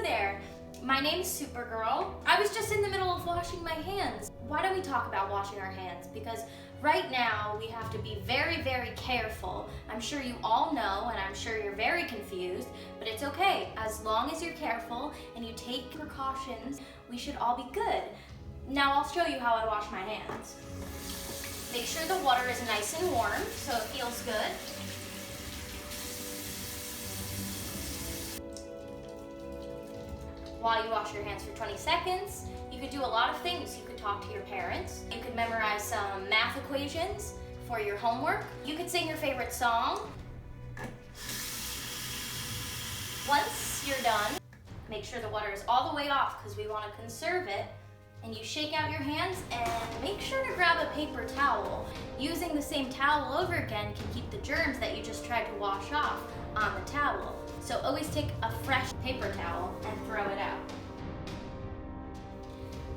there, my name's Supergirl. I was just in the middle of washing my hands. Why don't we talk about washing our hands? Because right now we have to be very, very careful. I'm sure you all know, and I'm sure you're very confused, but it's okay. As long as you're careful and you take precautions, we should all be good. Now I'll show you how I wash my hands. Make sure the water is nice and warm so it feels good. While you wash your hands for 20 seconds, you could do a lot of things. You could talk to your parents. You could memorize some math equations for your homework. You could sing your favorite song. Once you're done, make sure the water is all the way off because we want to conserve it. And you shake out your hands and make sure to grab a paper towel. Using the same towel over again can keep the germs that you just tried to wash off on the towel. So always take a fresh paper towel and throw it out.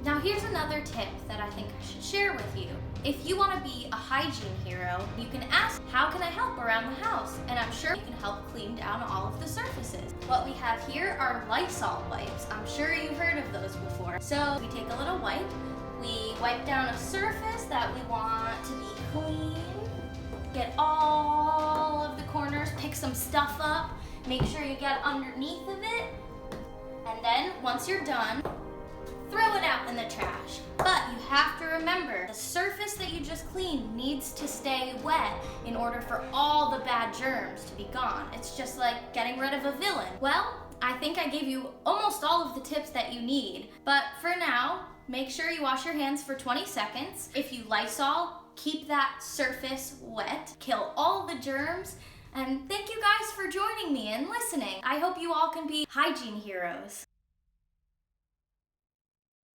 Now here's another tip that I think I should share with you. If you want to be a hygiene hero, you can ask, how can I help around the house? And I'm sure you can help clean down all of the surfaces. What we have here are Lysol wipes. I'm sure you've heard of those before. So we take a little wipe, we wipe down a surface that we want to be clean, get all of the corners, pick some stuff up, make sure you get underneath of it, and then once you're done, throw it out in the trash. But you have to remember, the surface that you just cleaned needs to stay wet in order for all the bad germs to be gone. It's just like getting rid of a villain. Well, I think I gave you almost all of the tips that you need. But for now, make sure you wash your hands for 20 seconds. If you Lysol, keep that surface wet, kill all the germs, and thank you guys for joining me and listening. I hope you all can be hygiene heroes.